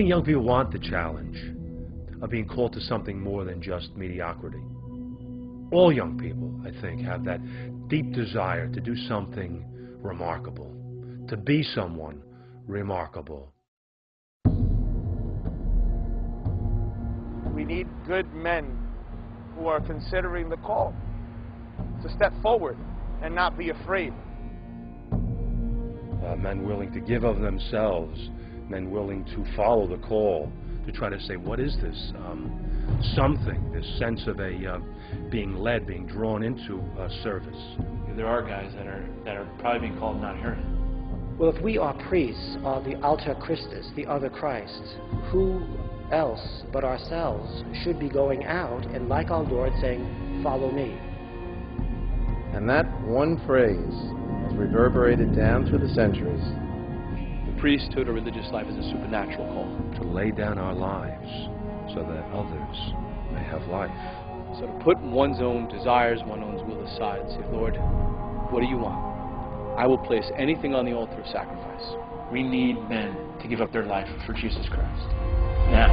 think young people want the challenge of being called to something more than just mediocrity. All young people, I think, have that deep desire to do something remarkable, to be someone remarkable. We need good men who are considering the call to step forward and not be afraid. Men willing to give of themselves, men willing to follow the call, to try to say, what is this something, this sense of being led, being drawn into service. There are guys that are probably being called not hearing. Well, if we are priests of the alter Christus, the other Christ, who else but ourselves should be going out and, like our Lord, saying, follow me? And that one phrase has reverberated down through the centuries. The priesthood or religious life is a supernatural call. To lay down our lives so that others may have life. So to put one's own desires, one's own will aside and say, Lord, what do you want? I will place anything on the altar of sacrifice. We need men to give up their life for Jesus Christ. Now.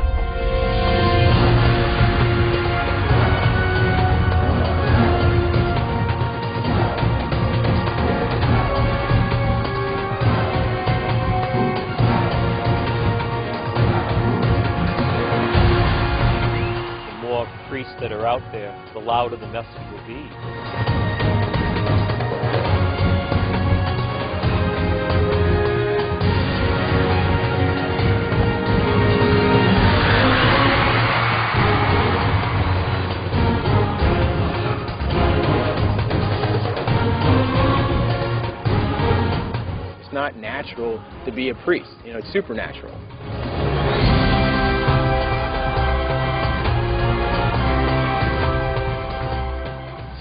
Priests that are out there, the louder the message will be. It's not natural to be a priest. You know, it's supernatural.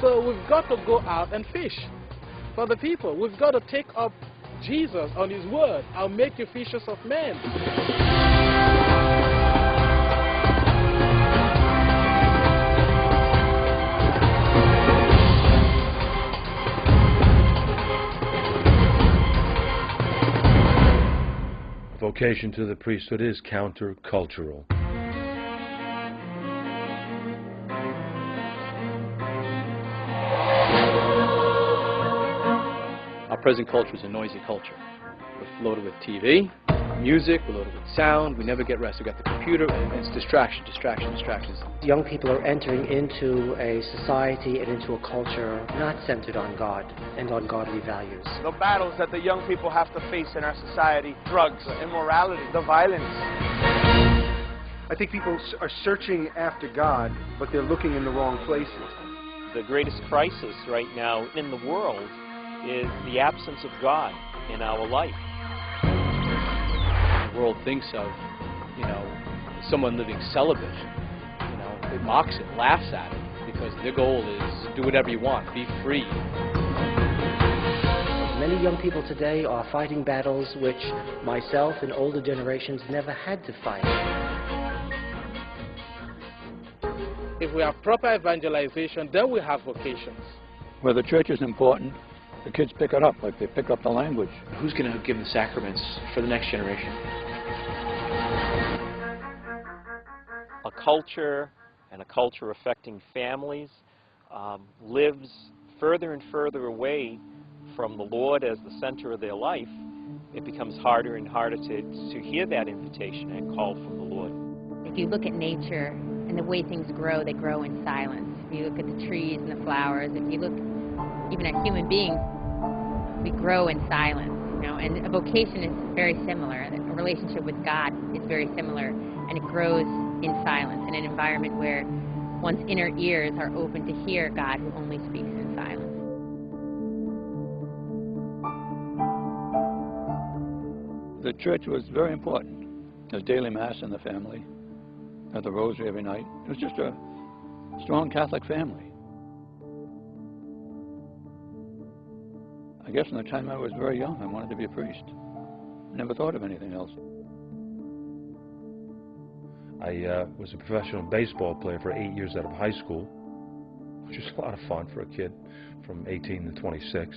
So we've got to go out and fish for the people. We've got to take up Jesus on his word. I'll make you fishers of men. Vocation to the priesthood is countercultural. Our present culture is a noisy culture. We're loaded with TV, music, we're loaded with sound, we never get rest. We've got the computer, and it's distraction, distraction, distractions. Young people are entering into a society and into a culture not centered on God and on godly values. The battles that the young people have to face in our society, drugs, immorality, the violence. I think people are searching after God, but they're looking in the wrong places. The greatest crisis right now in the world is the absence of God in our life. The world thinks of, someone living celibate. It mocks it, laughs at it, because their goal is do whatever you want, be free. Many young people today are fighting battles which myself and older generations never had to fight. If we have proper evangelization, then we have vocations. Where the church is important, the kids pick it up, like they pick up the language. Who's going to give the sacraments for the next generation? A culture and a culture affecting families lives further and further away from the Lord as the center of their life. It becomes harder and harder to hear that invitation and call from the Lord. If you look at nature and the way things grow, they grow in silence. If you look at the trees and the flowers, if you look even at human beings, we grow in silence, and a vocation is very similar. A relationship with God is very similar, and it grows in silence, in an environment where one's inner ears are open to hear God, who only speaks in silence. The church was very important. There's daily mass in the family, at the rosary every night. It was just a strong Catholic family. I guess from the time I was very young, I wanted to be a priest. Never thought of anything else. I was a professional baseball player for 8 years out of high school, which was a lot of fun for a kid from 18 to 26.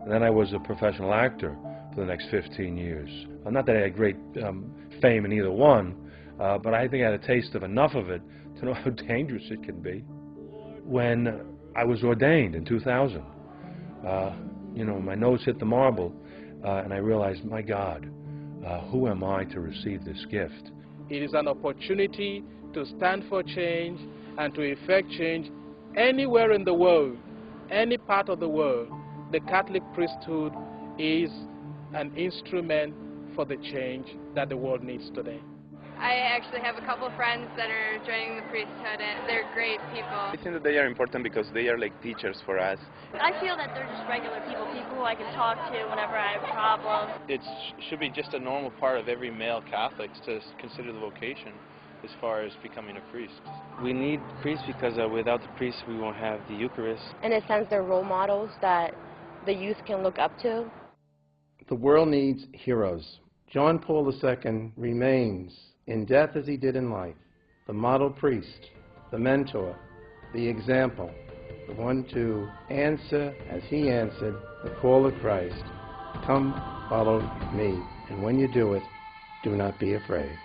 And then I was a professional actor for the next 15 years. Not that I had great fame in either one, but I think I had a taste of enough of it to know how dangerous it can be. When I was ordained in 2000, my nose hit the marble, and I realized, my God, who am I to receive this gift? It is an opportunity to stand for change and to effect change anywhere in the world, any part of the world. The Catholic priesthood is an instrument for the change that the world needs today. I actually have a couple friends that are joining the priesthood, and they're great people. I think that they are important because they are like teachers for us. I feel that they're just regular people who I can talk to whenever I have a problem. It should be just a normal part of every male Catholic to consider the vocation as far as becoming a priest. We need priests because without the priests we won't have the Eucharist. In a sense, they're role models that the youth can look up to. The world needs heroes. John Paul II remains, in death as he did in life, the model priest, the mentor, the example, the one to answer as he answered the call of Christ, "Come, follow me, and when you do it, do not be afraid."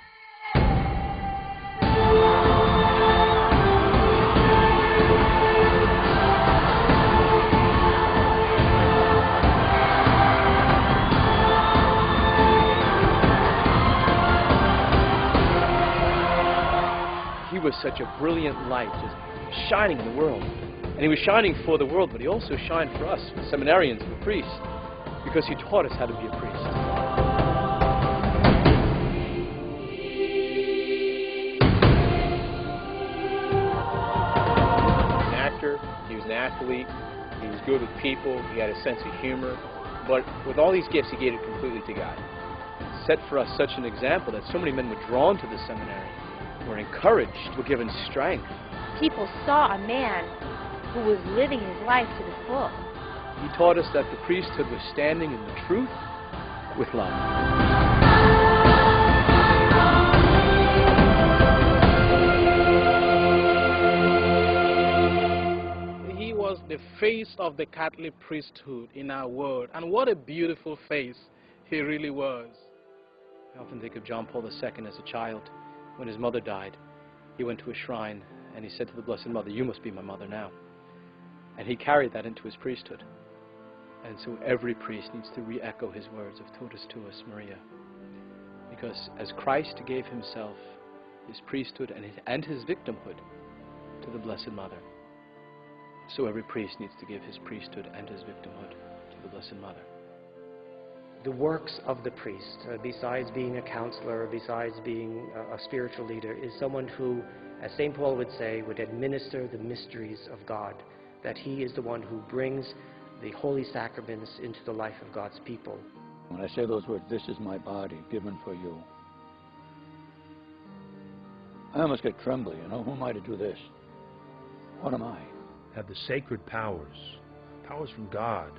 He was such a brilliant light, just shining in the world. And he was shining for the world, but he also shined for us, the seminarians, the priests, because he taught us how to be a priest. He was an actor, he was an athlete, he was good with people, he had a sense of humor, but with all these gifts, he gave it completely to God. Set for us such an example that so many men were drawn to the seminary, were encouraged, were given strength. People saw a man who was living his life to the full. He taught us that the priesthood was standing in the truth with love. He was the face of the Catholic priesthood in our world, and what a beautiful face he really was. I often think of John Paul II as a child. When his mother died, he went to a shrine and he said to the Blessed Mother, "You must be my mother now." And he carried that into his priesthood. And so every priest needs to re-echo his words of Totus Tuus Maria. Because as Christ gave himself, his priesthood and his victimhood to the Blessed Mother, so every priest needs to give his priesthood and his victimhood to the Blessed Mother. The works of the priest, besides being a counselor, besides being a spiritual leader, is someone who, as St. Paul would say, would administer the mysteries of God, that he is the one who brings the holy sacraments into the life of God's people. When I say those words, "This is my body given for you," I almost get trembly, Who am I to do this? What am I? Have the sacred powers from God,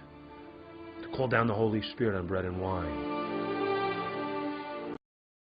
to call down the Holy Spirit on bread and wine.